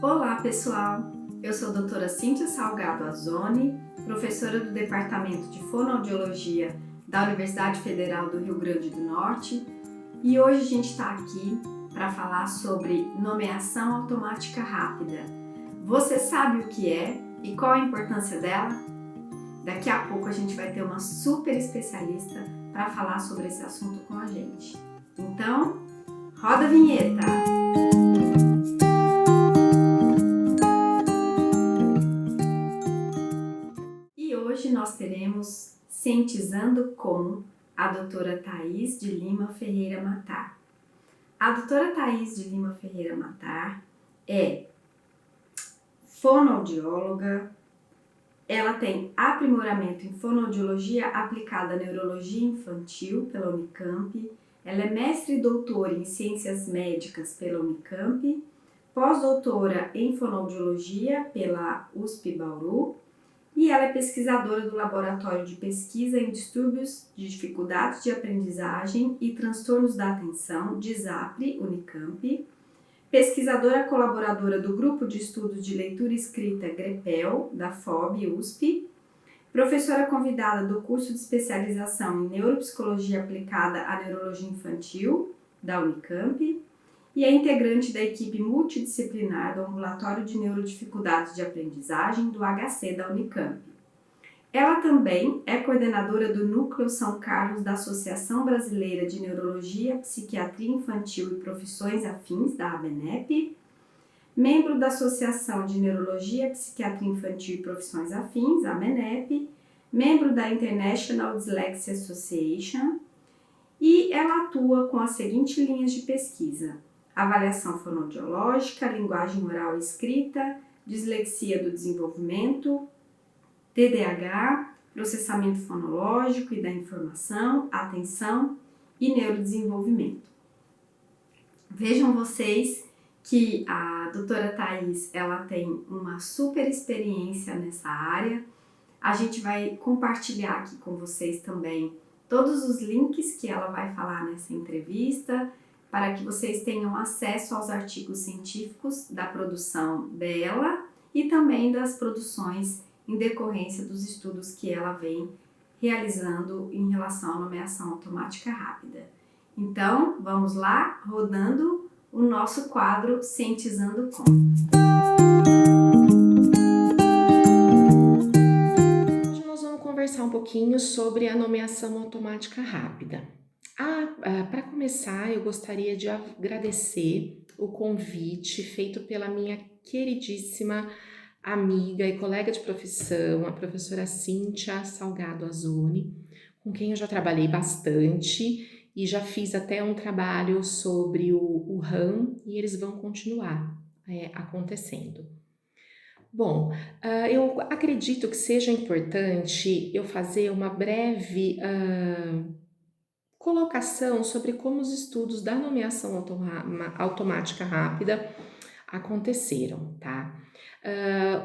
Olá, pessoal! Eu sou a doutora Cíntia Salgado Azzoni, professora do Departamento de Fonoaudiologia da Universidade Federal do Rio Grande do Norte, e hoje a gente está aqui para falar sobre nomeação automática rápida. Você sabe o que é e qual a importância dela? Daqui a pouco a gente vai ter uma super especialista para falar sobre esse assunto com a gente. Então, roda a vinheta! E hoje nós teremos Cientizando com a doutora Thaís de Lima Ferreira Matar. A doutora Thaís de Lima Ferreira Matar é fonoaudióloga, ela tem aprimoramento em fonoaudiologia aplicada à neurologia infantil pela Unicamp, ela é mestre e doutora em ciências médicas pela Unicamp, pós-doutora em fonoaudiologia pela USP Bauru, e ela é pesquisadora do Laboratório de Pesquisa em Distúrbios de Dificuldades de Aprendizagem e Transtornos da Atenção, DISAPRE, Unicamp, pesquisadora colaboradora do Grupo de Estudos de Leitura e Escrita GREPEL, da FOB, USP, professora convidada do curso de especialização em Neuropsicologia Aplicada à Neurologia Infantil, da Unicamp, e é integrante da equipe multidisciplinar do Ambulatório de Neurodificuldades de Aprendizagem do HC da Unicamp. Ela também é coordenadora do Núcleo São Carlos da Associação Brasileira de Neurologia, Psiquiatria Infantil e Profissões Afins, da ABNEP, membro da Associação de Neurologia, Psiquiatria Infantil e Profissões Afins, ABNEP, membro da International Dyslexia Association, e ela atua com as seguintes linhas de pesquisa: avaliação fonoaudiológica, linguagem oral e escrita, dislexia do desenvolvimento, TDAH, processamento fonológico e da informação, atenção e neurodesenvolvimento. Vejam vocês que a doutora Thaís, ela tem uma super experiência nessa área. A gente vai compartilhar aqui com vocês também todos os links que ela vai falar nessa entrevista, para que vocês tenham acesso aos artigos científicos da produção dela e também das produções em decorrência dos estudos que ela vem realizando em relação à nomeação automática rápida. Então, vamos lá, rodando o nosso quadro Cientizando com. Hoje nós vamos conversar um pouquinho sobre a nomeação automática rápida. Para começar, eu gostaria de agradecer o convite feito pela minha queridíssima amiga e colega de profissão, a professora Cíntia Salgado Azzoni, com quem eu já trabalhei bastante e já fiz até um trabalho sobre o RAM e eles vão continuar acontecendo. Bom, eu acredito que seja importante eu fazer uma breve colocação sobre como os estudos da nomeação automática rápida aconteceram, tá?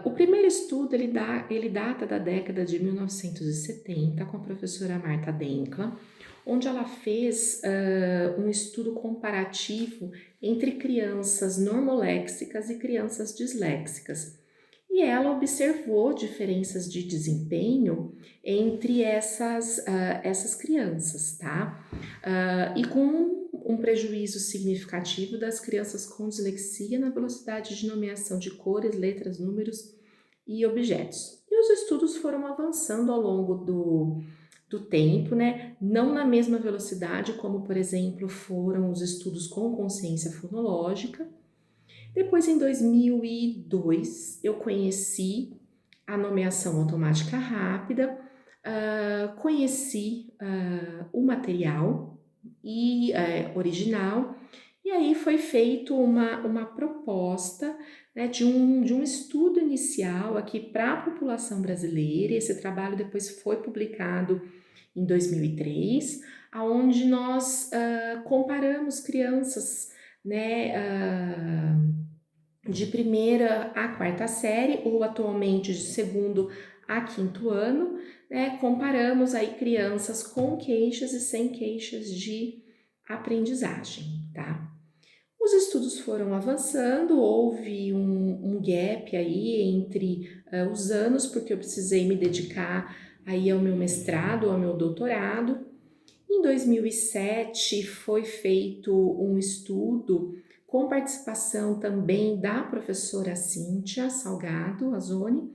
O primeiro estudo ele data da década de 1970 com a professora Marta Denkla, onde ela fez um estudo comparativo entre crianças normoléxicas e crianças disléxicas. E ela observou diferenças de desempenho entre essas crianças, tá? E com um prejuízo significativo das crianças com dislexia na velocidade de nomeação de cores, letras, números e objetos. E os estudos foram avançando ao longo do tempo, né? Não na mesma velocidade como, por exemplo, foram os estudos com consciência fonológica. Depois, em 2002, eu conheci a nomeação automática rápida, conheci o material original, e aí foi feito uma proposta, né, de um estudo inicial aqui para a população brasileira. Esse trabalho depois foi publicado em 2003, onde nós comparamos crianças, né, de primeira a quarta série, ou atualmente de segundo a quinto ano, né, comparamos aí crianças com queixas e sem queixas de aprendizagem, tá? Os estudos foram avançando, houve um gap aí entre os anos, porque eu precisei me dedicar aí ao meu mestrado, ao meu doutorado. Em 2007 foi feito um estudo com participação também da professora Cíntia Salgado Azzoni,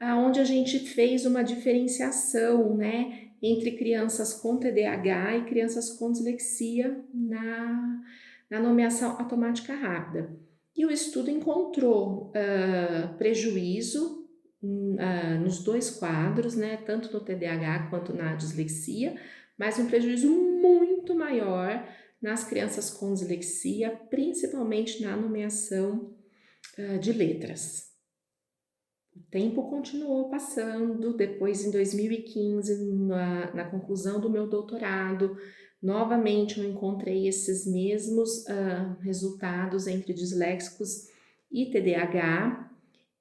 onde a gente fez uma diferenciação, né, entre crianças com TDAH e crianças com dislexia na nomeação automática rápida. E o estudo encontrou prejuízo nos dois quadros, né, tanto no TDAH quanto na dislexia, mas um prejuízo muito maior nas crianças com dislexia, principalmente na nomeação de letras. O tempo continuou passando, depois em 2015, na conclusão do meu doutorado, novamente eu encontrei esses mesmos resultados entre disléxicos e TDAH.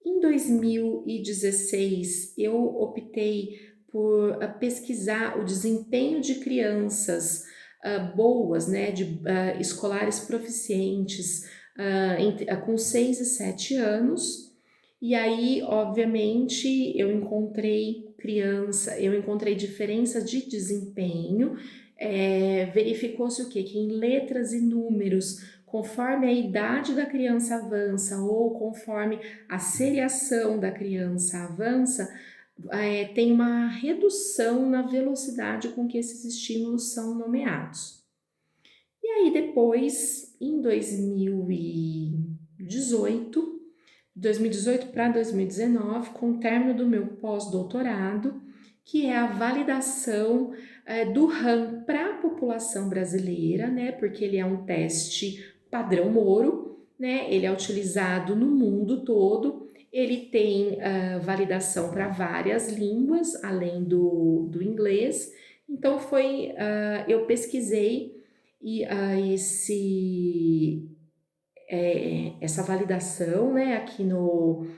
Em 2016, eu optei por pesquisar o desempenho de crianças boas, né, de escolares proficientes com 6 e 7 anos. E aí, obviamente, eu encontrei diferença de desempenho, verificou-se o quê? Que em letras e números, conforme a idade da criança avança ou conforme a seriação da criança avança, tem uma redução na velocidade com que esses estímulos são nomeados. E aí depois, em 2018 para 2019, com o término do meu pós-doutorado, que é a validação do RAM para a população brasileira, né, porque ele é um teste padrão Moro, né, ele é utilizado no mundo todo, ele tem validação para várias línguas, além do inglês. Então eu pesquisei e essa validação, né, aqui no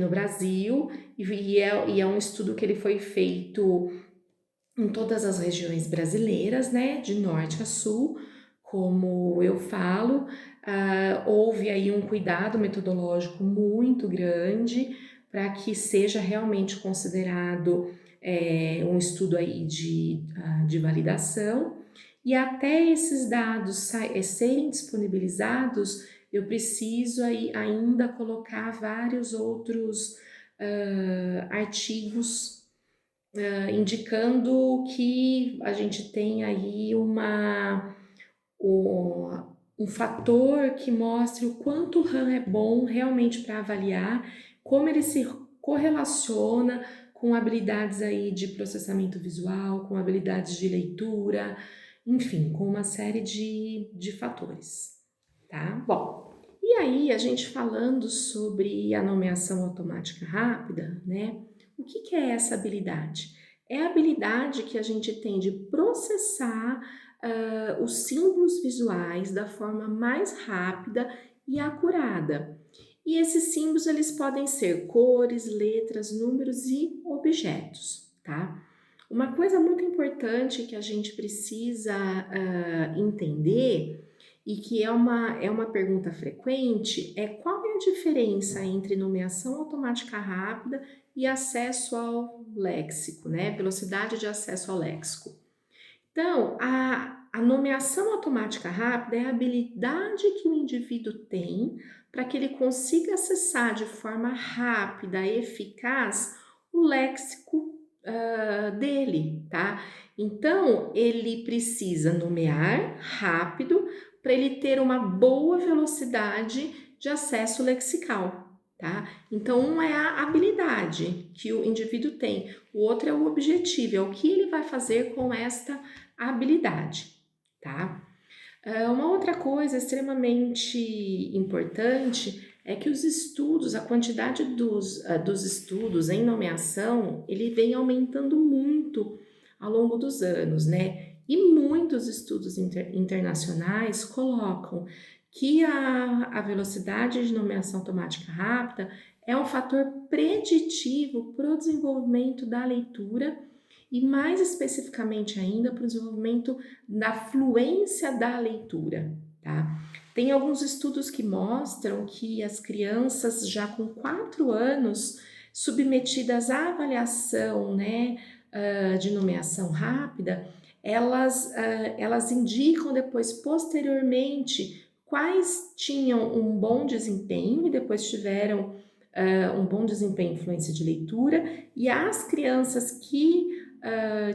Brasil, e é um estudo que ele foi feito em todas as regiões brasileiras, né, de norte a sul, como eu falo. Houve aí um cuidado metodológico muito grande para que seja realmente considerado um estudo aí de validação, e até esses dados serem disponibilizados, eu preciso aí ainda colocar vários outros artigos indicando que a gente tem aí um fator que mostre o quanto o RAM é bom realmente para avaliar, como ele se correlaciona com habilidades aí de processamento visual, com habilidades de leitura, enfim, com uma série de fatores, tá? Bom, e aí a gente falando sobre a nomeação automática rápida, né? O que é essa habilidade? É a habilidade que a gente tem de processar os símbolos visuais da forma mais rápida e acurada. E esses símbolos, eles podem ser cores, letras, números e objetos, tá? Uma coisa muito importante que a gente precisa entender, e que é uma pergunta frequente, é qual é a diferença entre nomeação automática rápida e acesso ao léxico, né? Velocidade de acesso ao léxico. Então, a nomeação automática rápida é a habilidade que o indivíduo tem para que ele consiga acessar de forma rápida e eficaz o léxico dele, tá? Então, ele precisa nomear rápido para ele ter uma boa velocidade de acesso lexical, tá? Então, um é a habilidade que o indivíduo tem, o outro é o objetivo, é o que ele vai fazer com esta habilidade, tá? Uma outra coisa extremamente importante é que os estudos, a quantidade dos estudos em nomeação, ele vem aumentando muito ao longo dos anos, né? E muitos estudos internacionais colocam que a velocidade de nomeação automática rápida é um fator preditivo para o desenvolvimento da leitura e mais especificamente ainda para o desenvolvimento da fluência da leitura, tá? Tem alguns estudos que mostram que as crianças já com 4 anos, submetidas à avaliação, né, de nomeação rápida, elas indicam depois, posteriormente, quais tinham um bom desempenho e depois tiveram um bom desempenho em fluência de leitura, e as crianças que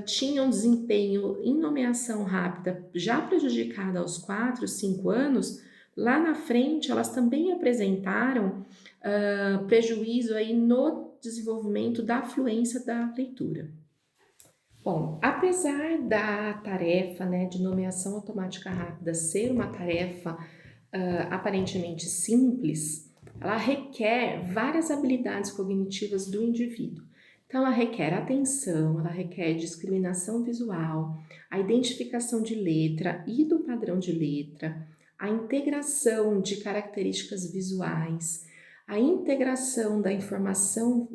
tinham desempenho em nomeação rápida já prejudicada aos 4, 5 anos, lá na frente elas também apresentaram prejuízo aí no desenvolvimento da fluência da leitura. Bom, apesar da tarefa, né, de nomeação automática rápida ser uma tarefa aparentemente simples, ela requer várias habilidades cognitivas do indivíduo. Então, ela requer atenção, ela requer discriminação visual, a identificação de letra e do padrão de letra, a integração de características visuais, a integração da informação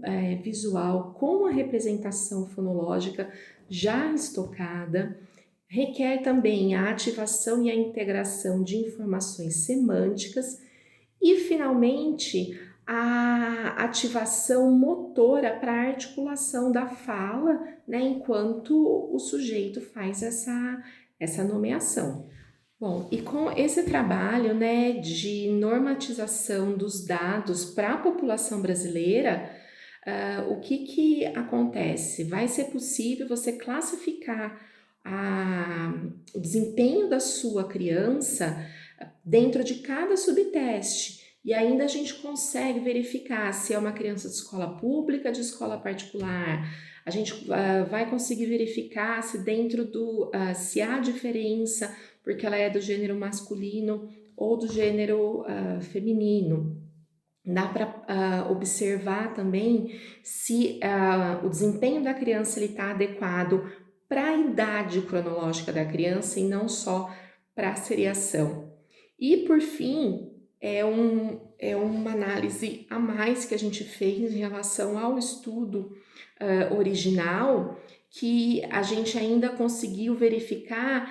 visual com a representação fonológica já estocada, requer também a ativação e a integração de informações semânticas e, finalmente, a ativação motora para a articulação da fala, né, enquanto o sujeito faz essa nomeação. Bom, e com esse trabalho, né, de normatização dos dados para a população brasileira, o que acontece? Vai ser possível você classificar o desempenho da sua criança dentro de cada subteste. E ainda a gente consegue verificar se é uma criança de escola pública, de escola particular. A gente vai conseguir verificar se se há diferença, porque ela é do gênero masculino ou do gênero feminino. Dá para observar também se o desempenho da criança está adequado para a idade cronológica da criança e não só para a seriação. E, por fim, é uma análise a mais que a gente fez em relação ao estudo original, que a gente ainda conseguiu verificar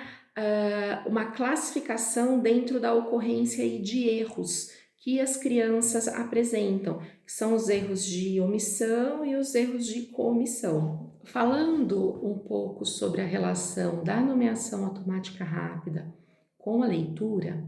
uma classificação dentro da ocorrência aí de erros que as crianças apresentam, que são os erros de omissão e os erros de comissão. Falando um pouco sobre a relação da nomeação automática rápida com a leitura,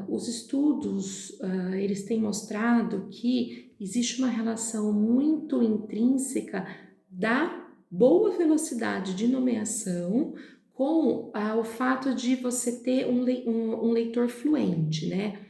os estudos eles têm mostrado que existe uma relação muito intrínseca da boa velocidade de nomeação com o fato de você ter um leitor fluente, né?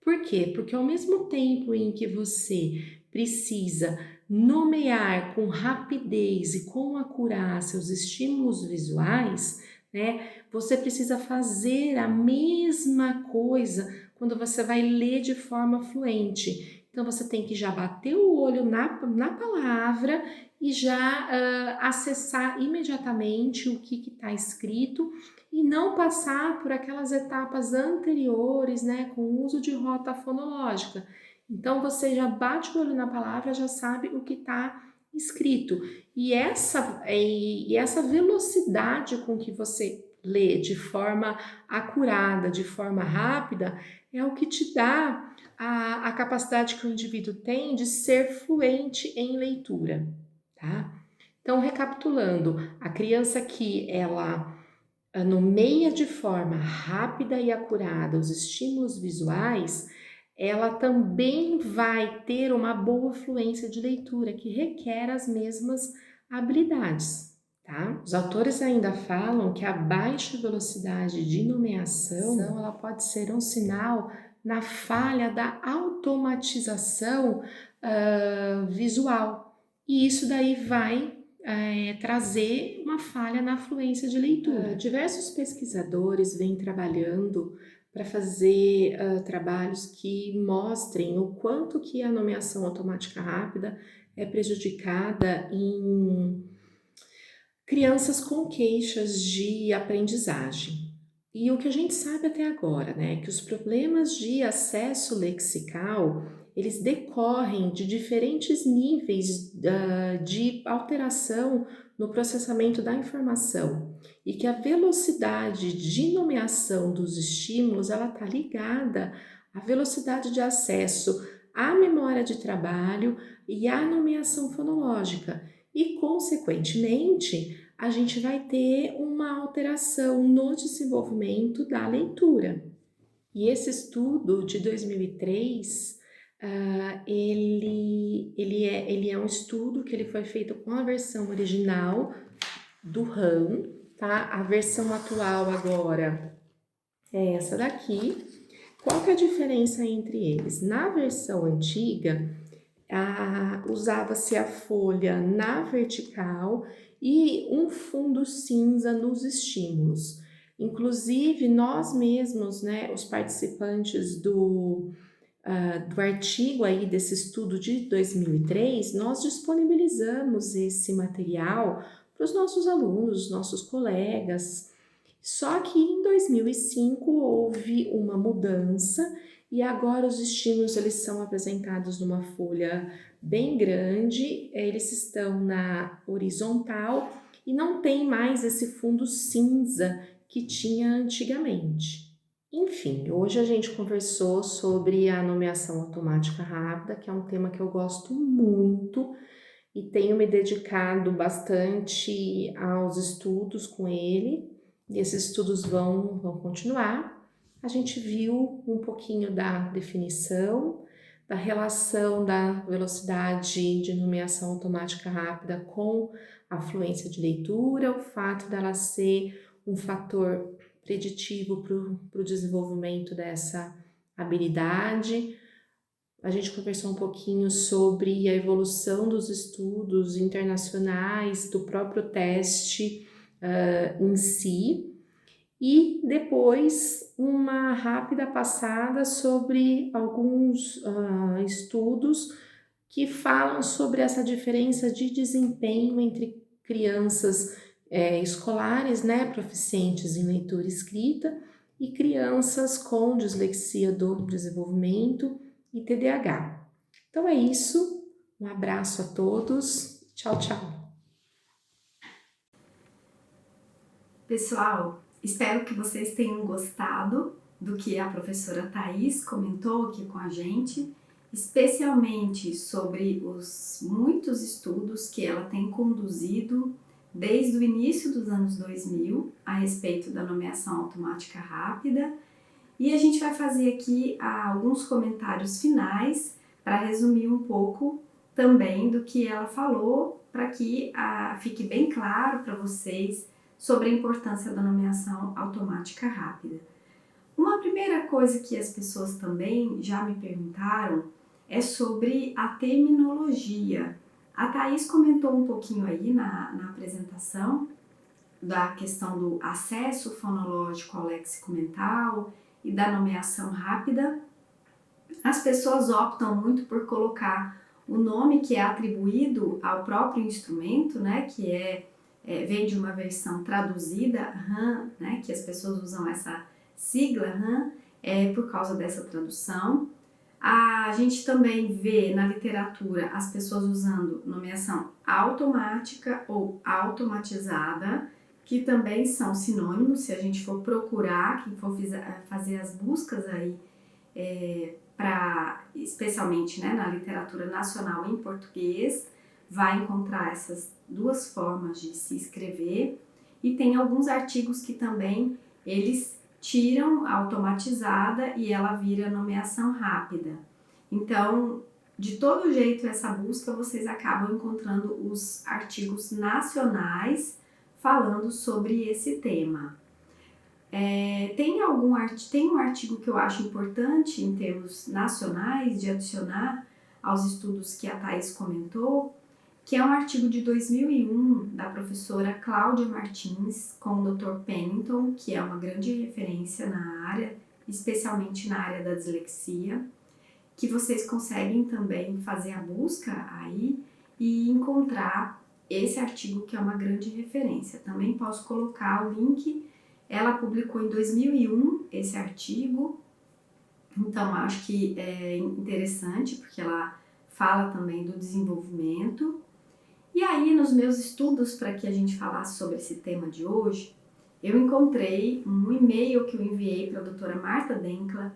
Por quê? Porque ao mesmo tempo em que você precisa nomear com rapidez e com acurácia os estímulos visuais, né, você precisa fazer a mesma coisa quando você vai ler de forma fluente. Então, você tem que já bater o olho na palavra e já acessar imediatamente o que está escrito e não passar por aquelas etapas anteriores, né, com o uso de rota fonológica. Então, você já bate o olho na palavra, já sabe o que está escrito. E essa velocidade com que você lê de forma acurada, de forma rápida, é o que te dá a capacidade que o indivíduo tem de ser fluente em leitura, tá? Então, recapitulando, a criança que ela nomeia de forma rápida e acurada os estímulos visuais, ela também vai ter uma boa fluência de leitura, que requer as mesmas habilidades, tá? Os autores ainda falam que a baixa velocidade de nomeação, ela pode ser um sinal na falha da automatização visual, e isso daí vai trazer uma falha na fluência de leitura. Diversos pesquisadores vêm trabalhando para fazer trabalhos que mostrem o quanto que a nomeação automática rápida é prejudicada em crianças com queixas de aprendizagem. E o que a gente sabe até agora, né, que os problemas de acesso lexical, eles decorrem de diferentes níveis de alteração no processamento da informação e que a velocidade de nomeação dos estímulos ela está ligada à velocidade de acesso à memória de trabalho e à nomeação fonológica. E, consequentemente, a gente vai ter uma alteração no desenvolvimento da leitura. E esse estudo de 2003, ele é um estudo que ele foi feito com a versão original do RAM, tá? A versão atual agora é essa daqui. Qual que é a diferença entre eles? Na versão antiga, usava-se a folha na vertical e um fundo cinza nos estímulos. Inclusive, nós mesmos, né, os participantes do artigo aí desse estudo de 2003, nós disponibilizamos esse material para os nossos alunos, nossos colegas. Só que em 2005 houve uma mudança e agora os estímulos eles são apresentados numa folha bem grande, eles estão na horizontal e não tem mais esse fundo cinza que tinha antigamente. Enfim, hoje a gente conversou sobre a nomeação automática rápida, que é um tema que eu gosto muito e tenho me dedicado bastante aos estudos com ele, e esses estudos vão continuar. A gente viu um pouquinho da definição, da relação da velocidade de nomeação automática rápida com a fluência de leitura, o fato dela ser um fator preditivo para o desenvolvimento dessa habilidade. A gente conversou um pouquinho sobre a evolução dos estudos internacionais, do próprio teste em si, e depois uma rápida passada sobre alguns estudos que falam sobre essa diferença de desempenho entre crianças escolares, né, proficientes em leitura e escrita, e crianças com dislexia do desenvolvimento e TDAH. Então é isso, um abraço a todos, tchau, tchau. Pessoal, espero que vocês tenham gostado do que a professora Thaís comentou aqui com a gente, especialmente sobre os muitos estudos que ela tem conduzido desde o início dos anos 2000 a respeito da nomeação automática rápida. E a gente vai fazer aqui alguns comentários finais para resumir um pouco também do que ela falou, para que fique bem claro para vocês sobre a importância da nomeação automática rápida. Uma primeira coisa que as pessoas também já me perguntaram é sobre a terminologia. A Thaís comentou um pouquinho aí na apresentação da questão do acesso fonológico ao léxico mental e da nomeação rápida. As pessoas optam muito por colocar o nome que é atribuído ao próprio instrumento, né, que vem de uma versão traduzida, RAM, né, que as pessoas usam essa sigla RAM, por causa dessa tradução. A gente também vê na literatura as pessoas usando nomeação automática ou automatizada, que também são sinônimos, se a gente for procurar, quem for fazer as buscas aí, especialmente, né, na literatura nacional em português, vai encontrar essas duas formas de se escrever. E tem alguns artigos que também eles tiram a automatizada e ela vira nomeação rápida. Então, de todo jeito, essa busca vocês acabam encontrando os artigos nacionais falando sobre esse tema. Tem um artigo que eu acho importante em termos nacionais de adicionar aos estudos que a Thaís comentou, que é um artigo de 2001 da professora Cláudia Martins com o Dr. Pennington, que é uma grande referência na área, especialmente na área da dislexia, que vocês conseguem também fazer a busca aí e encontrar esse artigo que é uma grande referência. Também posso colocar o link. Ela publicou em 2001 esse artigo, então acho que é interessante porque ela fala também do desenvolvimento. E aí, nos meus estudos para que a gente falasse sobre esse tema de hoje, eu encontrei um e-mail que eu enviei para a doutora Marta Denkla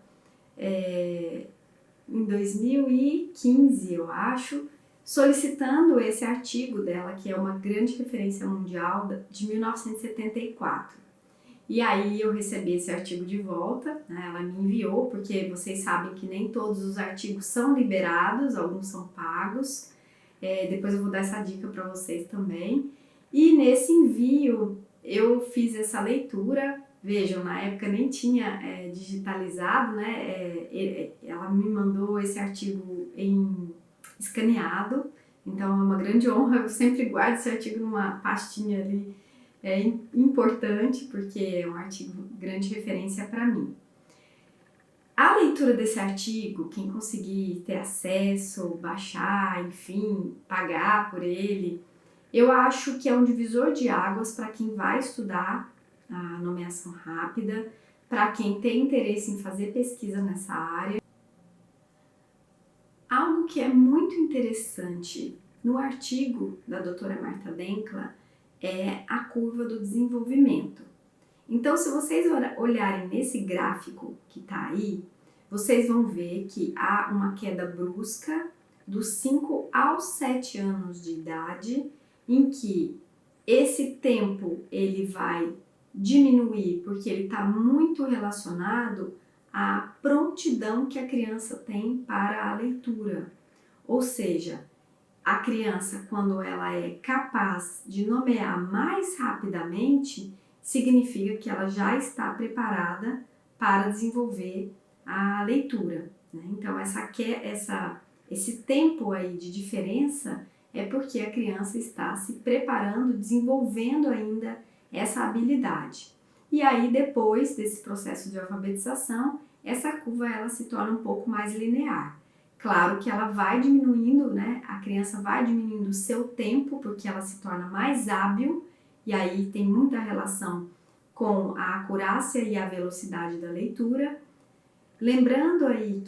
em 2015, eu acho, solicitando esse artigo dela, que é uma grande referência mundial de 1974. E aí eu recebi esse artigo de volta, né? Ela me enviou, porque vocês sabem que nem todos os artigos são liberados, alguns são pagos. Depois eu vou dar essa dica para vocês também. E nesse envio eu fiz essa leitura. Vejam, na época nem tinha digitalizado, né? Ela me mandou esse artigo em escaneado, então é uma grande honra. Eu sempre guardo esse artigo numa pastinha ali, importante, porque é um artigo de grande referência para mim. A leitura desse artigo, quem conseguir ter acesso, baixar, enfim, pagar por ele, eu acho que é um divisor de águas para quem vai estudar a nomeação rápida, para quem tem interesse em fazer pesquisa nessa área. Algo que é muito interessante no artigo da doutora Marta Denkla é a curva do desenvolvimento. Então, se vocês olharem nesse gráfico que está aí, vocês vão ver que há uma queda brusca dos 5 aos 7 anos de idade, em que esse tempo ele vai diminuir porque ele está muito relacionado à prontidão que a criança tem para a leitura. Ou seja, a criança, quando ela é capaz de nomear mais rapidamente, significa que ela já está preparada para desenvolver a leitura, né? Então, esse tempo aí de diferença é porque a criança está se preparando, desenvolvendo ainda essa habilidade. E aí, depois desse processo de alfabetização, essa curva ela se torna um pouco mais linear. Claro que ela vai diminuindo, né? A criança vai diminuindo o seu tempo, porque ela se torna mais hábil, e aí tem muita relação com a acurácia e a velocidade da leitura. Lembrando aí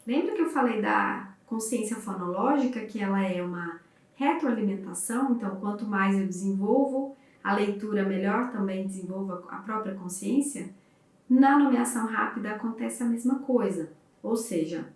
lembra que eu falei da consciência fonológica, que ela é uma retroalimentação, então quanto mais eu desenvolvo a leitura, melhor também desenvolvo a própria consciência? Na nomeação rápida acontece a mesma coisa, ou seja,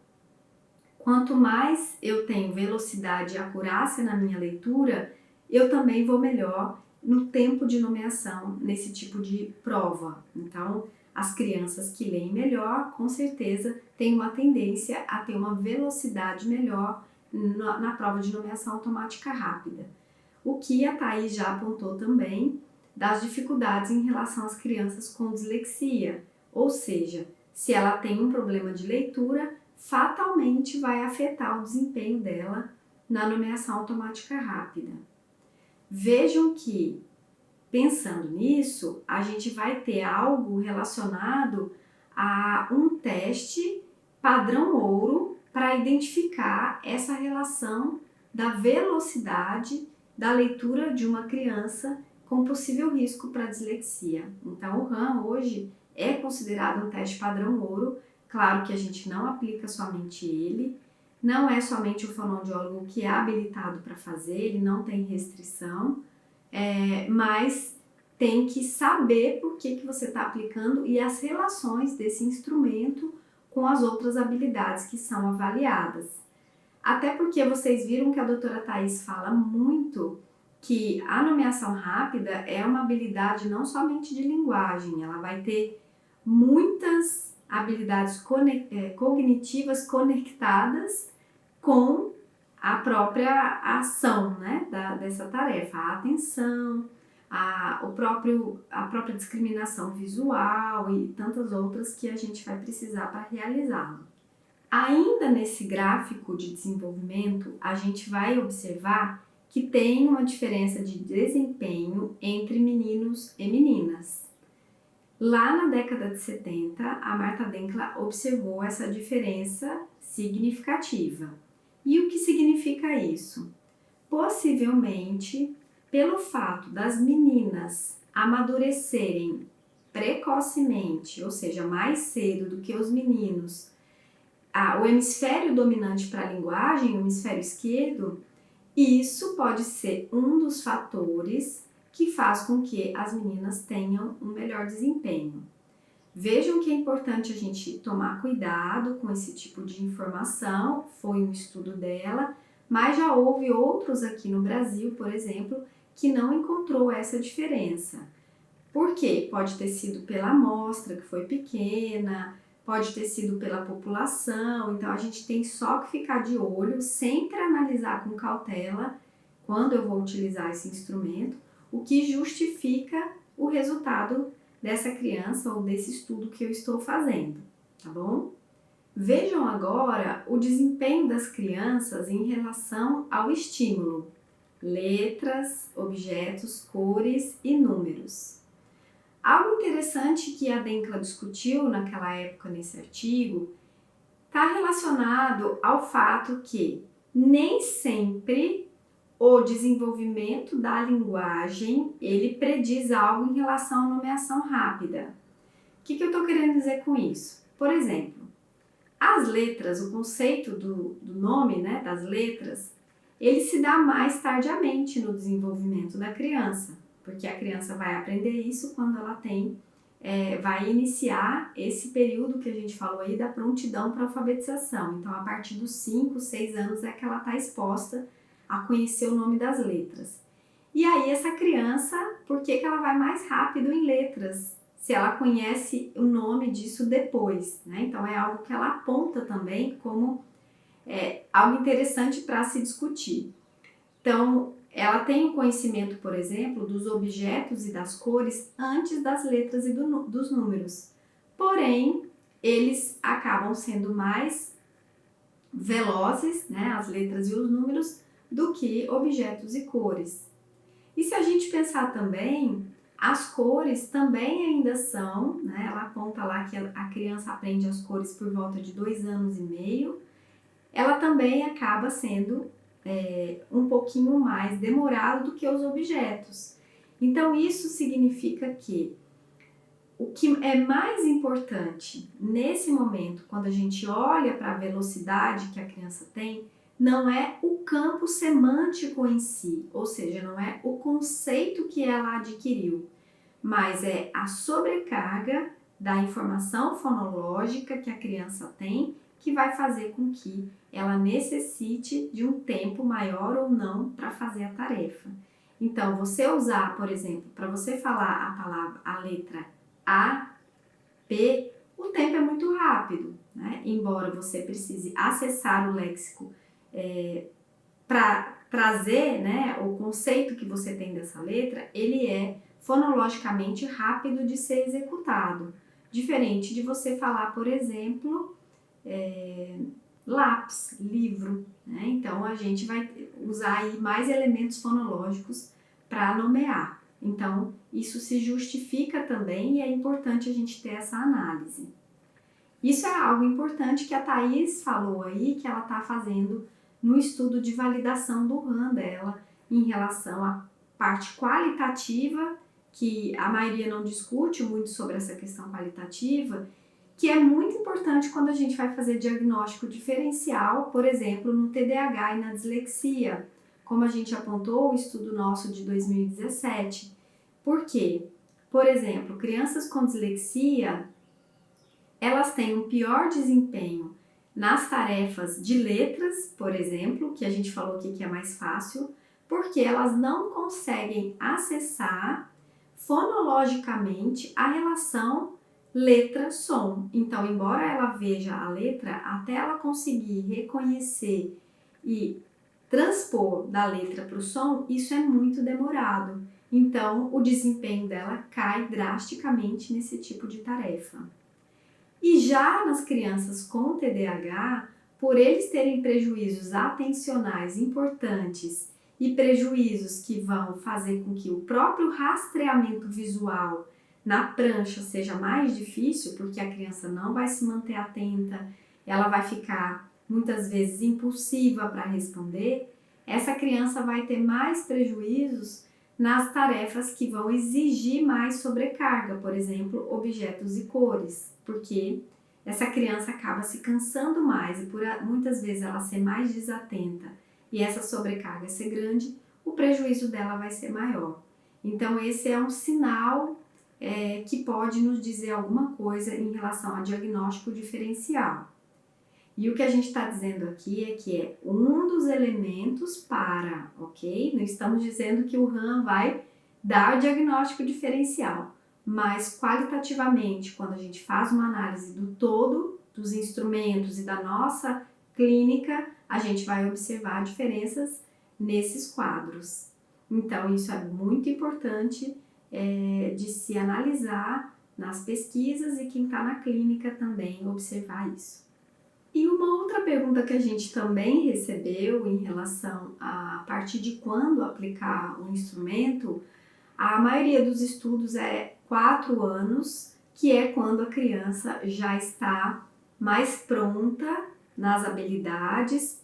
quanto mais eu tenho velocidade e acurácia na minha leitura, eu também vou melhor no tempo de nomeação nesse tipo de prova. Então, as crianças que leem melhor, com certeza, têm uma tendência a ter uma velocidade melhor na prova de nomeação automática rápida. O que a Thaís já apontou também das dificuldades em relação às crianças com dislexia, ou seja, se ela tem um problema de leitura, fatalmente vai afetar o desempenho dela na nomeação automática rápida. Vejam que, pensando nisso, a gente vai ter algo relacionado a um teste padrão ouro para identificar essa relação da velocidade da leitura de uma criança com possível risco para dislexia. Então, o RAM hoje é considerado um teste padrão ouro. Claro que a gente não aplica somente ele, não é somente o fonoaudiólogo que é habilitado para fazer, ele não tem restrição, mas tem que saber por que você está aplicando e as relações desse instrumento com as outras habilidades que são avaliadas. Até porque vocês viram que a doutora Thaís fala muito que a nomeação rápida é uma habilidade não somente de linguagem, ela vai ter muitas habilidades cognitivas conectadas com a própria ação, né, dessa tarefa, a atenção, a própria discriminação visual e tantas outras que a gente vai precisar para realizá-lo. Ainda nesse gráfico de desenvolvimento, a gente vai observar que tem uma diferença de desempenho entre meninos e meninas. Lá na década de 70, a Marta Denkla observou essa diferença significativa. E o que significa isso? Possivelmente, pelo fato das meninas amadurecerem precocemente, ou seja, mais cedo do que os meninos, o hemisfério dominante para a linguagem, o hemisfério esquerdo, Isso pode ser um dos fatores que faz com que as meninas tenham um melhor desempenho. Vejam que é importante a gente tomar cuidado com esse tipo de informação, foi um estudo dela, mas já houve outros aqui no Brasil, por exemplo, que não encontrou essa diferença. Por quê? Pode ter sido pela amostra, que foi pequena, pode ter sido pela população, então a gente tem só que ficar de olho, sempre analisar com cautela quando eu vou utilizar esse instrumento, o que justifica o resultado dessa criança ou desse estudo que eu estou fazendo, tá bom? Vejam agora o desempenho das crianças em relação ao estímulo: letras, objetos, cores e números. Algo interessante que a Denkla discutiu naquela época nesse artigo está relacionado ao fato que nem sempre o desenvolvimento da linguagem ele prediz algo em relação à nomeação rápida. O que eu estou querendo dizer com isso? Por exemplo, as letras, o conceito do nome, né, das letras, ele se dá mais tardiamente no desenvolvimento da criança, porque a criança vai aprender isso quando ela vai iniciar esse período que a gente falou aí da prontidão para alfabetização. Então, a partir dos 5, 6 anos é que ela está exposta a conhecer o nome das letras. E aí, essa criança, por que ela vai mais rápido em letras? Se ela conhece o nome disso depois, né? Então, é algo que ela aponta também como algo interessante para se discutir. Então, ela tem o conhecimento, por exemplo, dos objetos e das cores antes das letras e dos números. Porém, eles acabam sendo mais velozes, né, as letras e os números, do que objetos e cores. E se a gente pensar também, as cores também ainda são, né, ela aponta lá que a criança aprende as cores por volta de 2 anos e meio, ela também acaba sendo um pouquinho mais demorado do que os objetos. Então, isso significa que o que é mais importante nesse momento, quando a gente olha para a velocidade que a criança tem, não é o campo semântico em si, ou seja, não é o conceito que ela adquiriu, mas é a sobrecarga da informação fonológica que a criança tem, que vai fazer com que ela necessite de um tempo maior ou não para fazer a tarefa. Então, você usar, por exemplo, para você falar a letra A, P, o tempo é muito rápido, né? Embora você precise acessar o léxico para trazer, né, o conceito que você tem dessa letra, ele é fonologicamente rápido de ser executado. Diferente de você falar, por exemplo, lápis, livro, né? Então a gente vai usar aí mais elementos fonológicos para nomear. Então isso se justifica também e é importante a gente ter essa análise. Isso é algo importante que a Thaís falou aí, que ela está fazendo no estudo de validação do RAM dela em relação à parte qualitativa, que a maioria não discute muito sobre essa questão qualitativa, que é muito importante quando a gente vai fazer diagnóstico diferencial, por exemplo, no TDAH e na dislexia, como a gente apontou o estudo nosso de 2017. Por quê? Por exemplo, crianças com dislexia, elas têm um pior desempenho nas tarefas de letras, por exemplo, que a gente falou aqui que é mais fácil, porque elas não conseguem acessar fonologicamente a relação letra-som. Então, embora ela veja a letra, até ela conseguir reconhecer e transpor da letra para o som, isso é muito demorado. Então, o desempenho dela cai drasticamente nesse tipo de tarefa. E já nas crianças com TDAH, por eles terem prejuízos atencionais importantes e prejuízos que vão fazer com que o próprio rastreamento visual na prancha seja mais difícil, porque a criança não vai se manter atenta, ela vai ficar muitas vezes impulsiva para responder, essa criança vai ter mais prejuízos nas tarefas que vão exigir mais sobrecarga, por exemplo, objetos e cores, porque essa criança acaba se cansando mais e por muitas vezes ela ser mais desatenta e essa sobrecarga ser grande, o prejuízo dela vai ser maior. Então esse é um sinal que pode nos dizer alguma coisa em relação a diagnóstico diferencial. E o que a gente está dizendo aqui é que é um dos elementos para, ok? Não estamos dizendo que o RAM vai dar o diagnóstico diferencial, mas qualitativamente, quando a gente faz uma análise do todo, dos instrumentos e da nossa clínica, a gente vai observar diferenças nesses quadros. Então, isso é muito importante de se analisar nas pesquisas e quem está na clínica também observar isso. E uma outra pergunta que a gente também recebeu em relação a partir de quando aplicar o instrumento, a maioria dos estudos é 4 anos, que é quando a criança já está mais pronta nas habilidades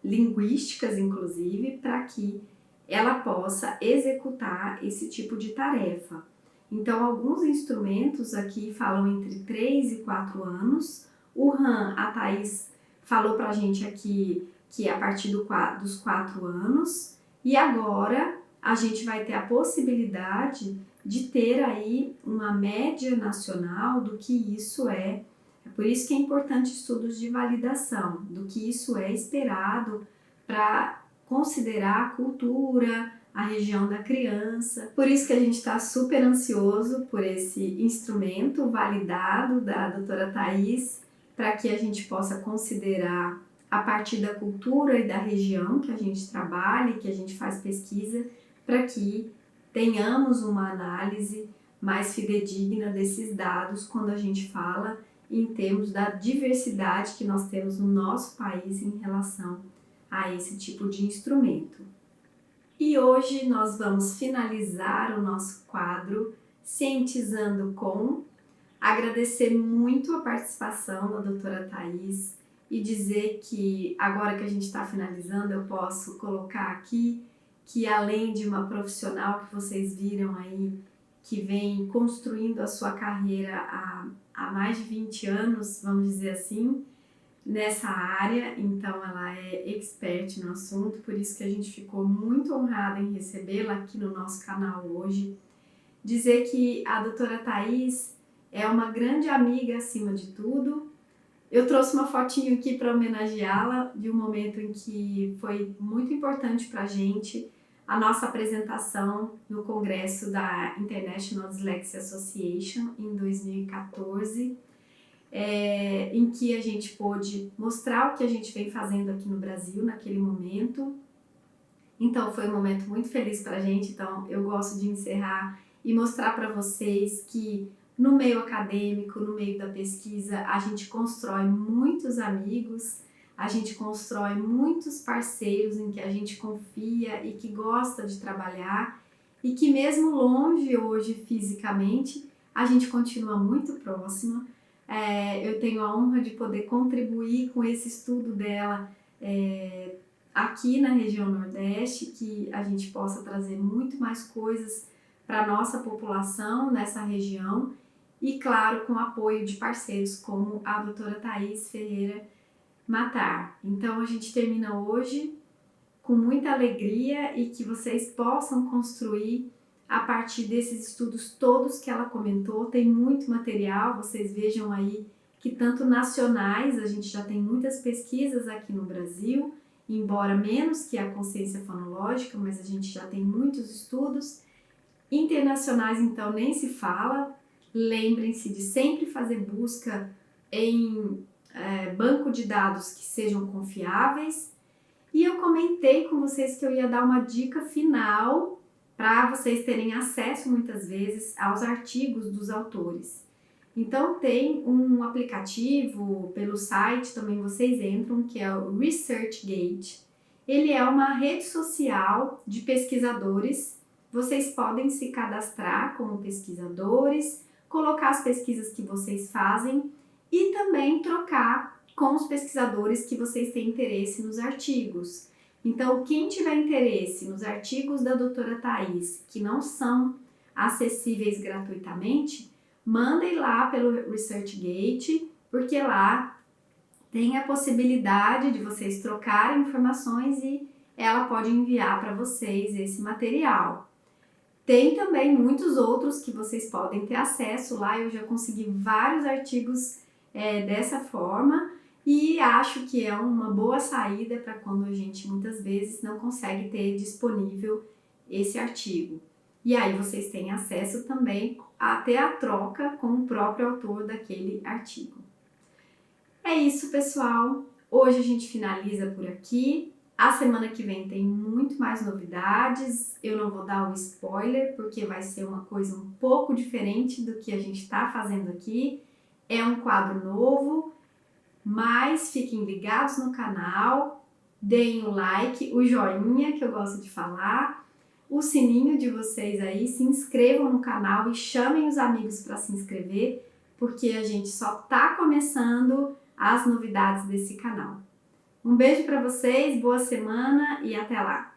linguísticas, inclusive, para que ela possa executar esse tipo de tarefa. Então, alguns instrumentos aqui falam entre 3 e 4 anos. O RAM, a Thaís falou pra gente aqui que é a partir dos 4 anos. E agora a gente vai ter a possibilidade de ter aí uma média nacional do que isso é. É por isso que é importante estudos de validação, do que isso é esperado para considerar a cultura, a região da criança. Por isso que a gente está super ansioso por esse instrumento validado da doutora Thaís, para que a gente possa considerar a partir da cultura e da região que a gente trabalha e que a gente faz pesquisa, para que tenhamos uma análise mais fidedigna desses dados quando a gente fala em termos da diversidade que nós temos no nosso país em relação a esse tipo de instrumento. E hoje nós vamos finalizar o nosso quadro Cientizando com, agradecer muito a participação da doutora Thaís e dizer que agora que a gente está finalizando eu posso colocar aqui que além de uma profissional que vocês viram aí, que vem construindo a sua carreira há mais de 20 anos, vamos dizer assim, nessa área, então ela é expert no assunto, por isso que a gente ficou muito honrada em recebê-la aqui no nosso canal hoje. Dizer que a doutora Thaís é uma grande amiga acima de tudo. Eu trouxe uma fotinho aqui para homenageá-la de um momento em que foi muito importante para a gente, a nossa apresentação no congresso da International Dyslexia Association em 2014, em que a gente pôde mostrar o que a gente vem fazendo aqui no Brasil naquele momento. Então foi um momento muito feliz para a gente, então eu gosto de encerrar e mostrar para vocês que no meio acadêmico, no meio da pesquisa, a gente constrói muitos amigos, a gente constrói muitos parceiros em que a gente confia e que gosta de trabalhar e que mesmo longe hoje fisicamente, a gente continua muito próxima. Eu tenho a honra de poder contribuir com esse estudo dela aqui na região Nordeste, que a gente possa trazer muito mais coisas para a nossa população nessa região e, claro, com o apoio de parceiros como a doutora Thaís Ferreira Matar. Então, a gente termina hoje com muita alegria e que vocês possam construir a partir desses estudos todos que ela comentou. Tem muito material, vocês vejam aí que tanto nacionais, a gente já tem muitas pesquisas aqui no Brasil, embora menos que a consciência fonológica, mas a gente já tem muitos estudos. Internacionais, então, nem se fala. Lembrem-se de sempre fazer busca em banco de dados que sejam confiáveis. E eu comentei com vocês que eu ia dar uma dica final para vocês terem acesso, muitas vezes, aos artigos dos autores. Então, tem um aplicativo pelo site, também vocês entram, que é o ResearchGate. Ele é uma rede social de pesquisadores. Vocês podem se cadastrar como pesquisadores, colocar as pesquisas que vocês fazem e também trocar com os pesquisadores que vocês têm interesse nos artigos. Então, quem tiver interesse nos artigos da doutora Thaís, que não são acessíveis gratuitamente, mandem lá pelo ResearchGate, porque lá tem a possibilidade de vocês trocarem informações e ela pode enviar para vocês esse material. Tem também muitos outros que vocês podem ter acesso lá, eu já consegui vários artigos dessa forma e acho que é uma boa saída para quando a gente muitas vezes não consegue ter disponível esse artigo. E aí vocês têm acesso também a ter a troca com o próprio autor daquele artigo. É isso, pessoal. Hoje a gente finaliza por aqui. A semana que vem tem muito mais novidades. Eu não vou dar um spoiler, porque vai ser uma coisa um pouco diferente do que a gente está fazendo aqui. É um quadro novo, mas fiquem ligados no canal, deem o like, o joinha, que eu gosto de falar, o sininho de vocês aí, se inscrevam no canal e chamem os amigos para se inscrever, porque a gente só está começando as novidades desse canal. Um beijo para vocês, boa semana e até lá!